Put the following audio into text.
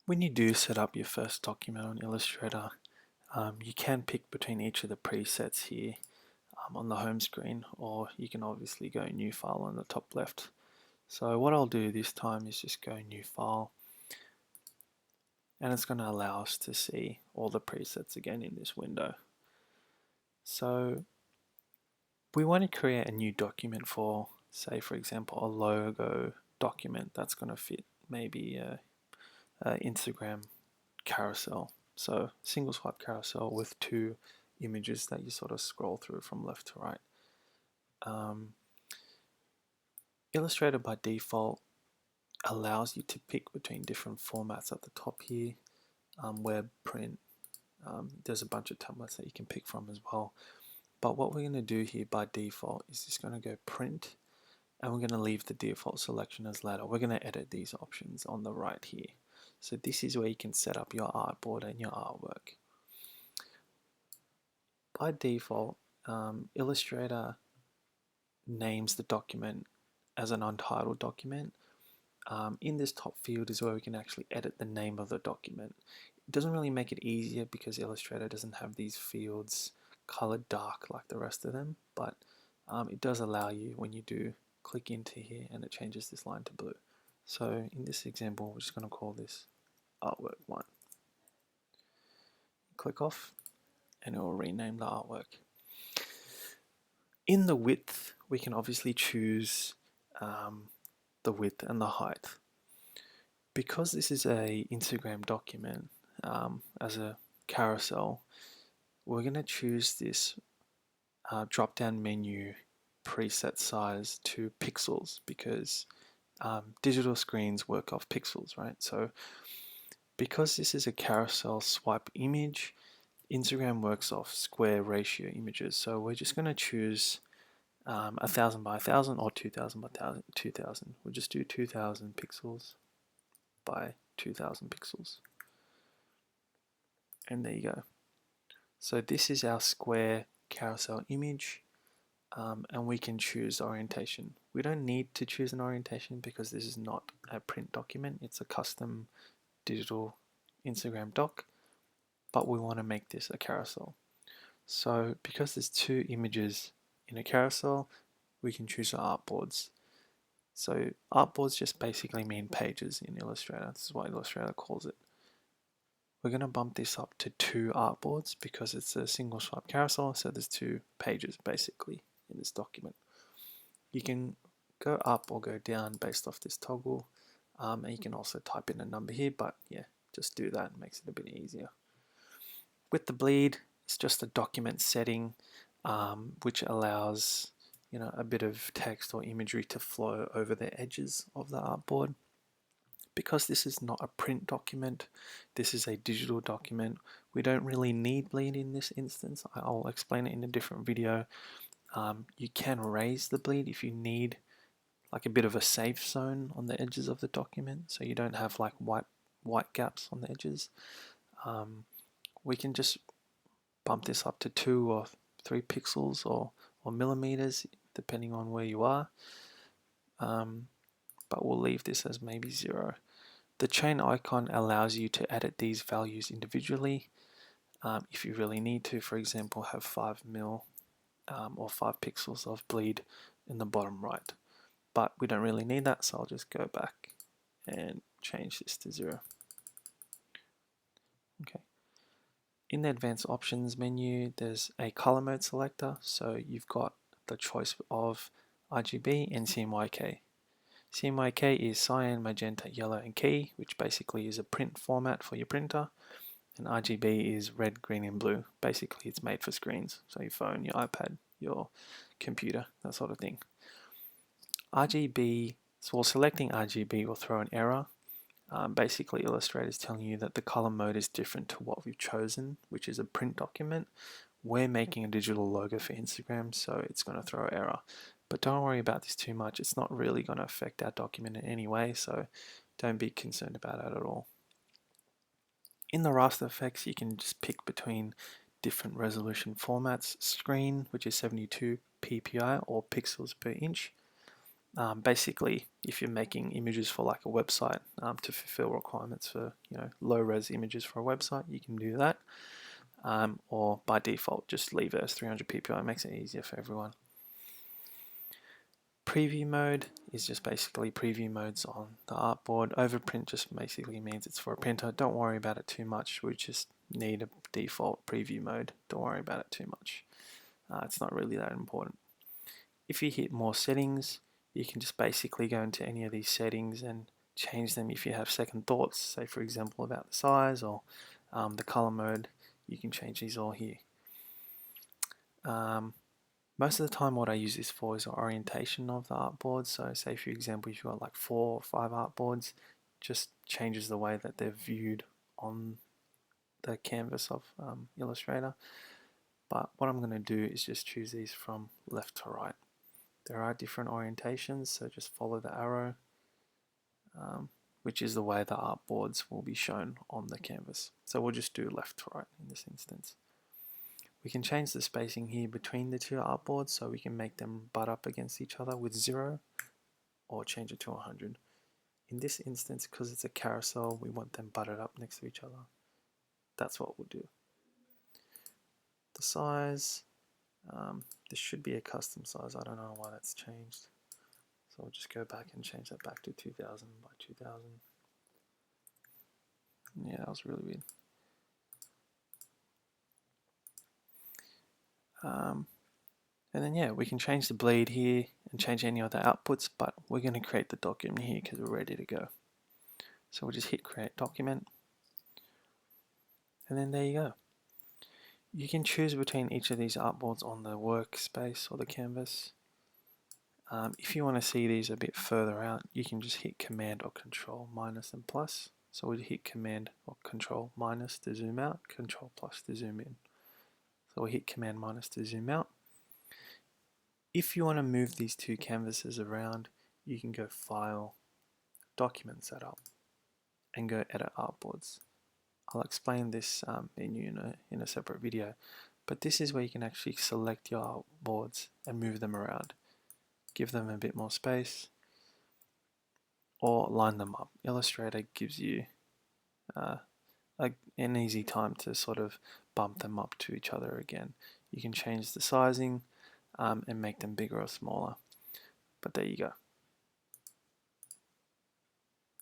When you do set up your first document on Illustrator, you can pick between each of the presets here on the home screen, or you can obviously go new file on the top left. So what I'll do this time is just go new file, and it's going to allow us to see all the presets again in this window. So we want to create a new document for, say for example, a logo document that's going to fit maybe a Instagram carousel. So single swipe carousel with two images that you sort of scroll through from left to right. Illustrator by default allows you to pick between different formats at the top here. Web, print, there's a bunch of templates that you can pick from as well. But what we're going to do here by default is just going to go print, and we're going to leave the default selection as ladder. We're going to edit these options on the right here. So this is where you can set up your artboard and your artwork. By default, Illustrator names the document as an untitled document. In this top field is where we can actually edit the name of the document. It doesn't really make it easier because Illustrator doesn't have these fields colored dark like the rest of them, but it does allow you when you do click into here and it changes this line to blue. So in this example, we're just going to call this artwork 1. Click off and it will rename the artwork. In the width, we can obviously choose the width and the height. Because this is a Instagram document as a carousel, we're going to choose this drop down menu preset size to pixels because digital screens work off pixels, right? So because this is a carousel swipe image, Instagram works off square ratio images. So we're just going to choose 1000 by 1000 or 2000 by 2000. We'll just do 2000 pixels by 2000 pixels. And there you go. So this is our square carousel image, and we can choose orientation. We don't need to choose an orientation because this is not a print document, it's a custom digital Instagram doc, but we want to make this a carousel. So because there's two images in a carousel, we can choose our artboards. So artboards just basically mean pages in Illustrator. This is what Illustrator calls it. We're going to bump this up to 2 artboards because it's a single swipe carousel, so there's 2 pages basically in this document. You can go up or go down based off this toggle, and you can also type in a number here, but yeah, just do that, it makes it a bit easier. With the bleed, it's just a document setting which allows a bit of text or imagery to flow over the edges of the artboard. Because this is not a print document, this is a digital document, we don't really need bleed in this instance. I'll explain it in a different video. You can raise the bleed if you need like a bit of a safe zone on the edges of the document, so you don't have like white gaps on the edges. We can just bump this up to 2 or 3 pixels or millimeters depending on where you are, but we'll leave this as maybe 0. The chain icon allows you to edit these values individually if you really need to. For example, have 5 mil or 5 pixels of bleed in the bottom right, but we don't really need that, so I'll just go back and change this to 0. Okay. In the advanced options menu, there's a color mode selector, so you've got the choice of RGB and CMYK. CMYK is cyan, magenta, yellow, and key, which basically is a print format for your printer. And RGB is red, green, and blue. Basically, it's made for screens, so your phone, your iPad, your computer, that sort of thing. RGB, so while selecting RGB will throw an error. Basically, Illustrator is telling you that the color mode is different to what we've chosen, which is a print document. We're making a digital logo for Instagram, so it's going to throw an error. But don't worry about this too much. It's not really going to affect our document in any way, so don't be concerned about it at all. In the raster effects, you can just pick between different resolution formats. Screen, which is 72 ppi or pixels per inch. Basically, if you're making images for like a website to fulfill requirements for low-res images for a website, you can do that. Or by default, just leave it as 300 ppi. It makes it easier for everyone. Preview mode is just basically preview modes on the artboard. Overprint just basically means it's for a printer. Don't worry about it too much. We just need a default preview mode. Don't worry about it too much. It's not really that important. If you hit more settings, you can just basically go into any of these settings and change them if you have second thoughts, say for example about the size or the color mode. You can change these all here. Most of the time what I use this for is the orientation of the artboard. So say for example if you've got like 4 or 5 artboards, just changes the way that they're viewed on the canvas of Illustrator. But what I'm going to do is just choose these from left to right. There are different orientations, so just follow the arrow, which is the way the artboards will be shown on the canvas. So we'll just do left to right in this instance. We can change the spacing here between the two artboards, so we can make them butt up against each other with 0, or change it to 100. In this instance, because it's a carousel, we want them butted up next to each other. That's what we'll do. The size, this should be a custom size. I don't know why that's changed. So I'll just go back and change that back to 2000 by 2000. Yeah, that was really weird. And then yeah, we can change the bleed here and change any other outputs, but we're going to create the document here because we're ready to go. So we'll just hit create document, and then there you go. You can choose between each of these artboards on the workspace or the canvas. If you want to see these a bit further out, you can just hit Command or Control minus and plus. So we'll hit Command or Control minus to zoom out, Control plus to zoom in. So we'll hit Command minus to zoom out. If you want to move these two canvases around, you can go File, Document Setup, and go Edit Artboards. I'll explain this menu in a separate video, but this is where you can actually select your artboards and move them around. Give them a bit more space, or line them up. Illustrator gives you an easy time to sort of bump them up to each other again. You can change the sizing and make them bigger or smaller. But there you go.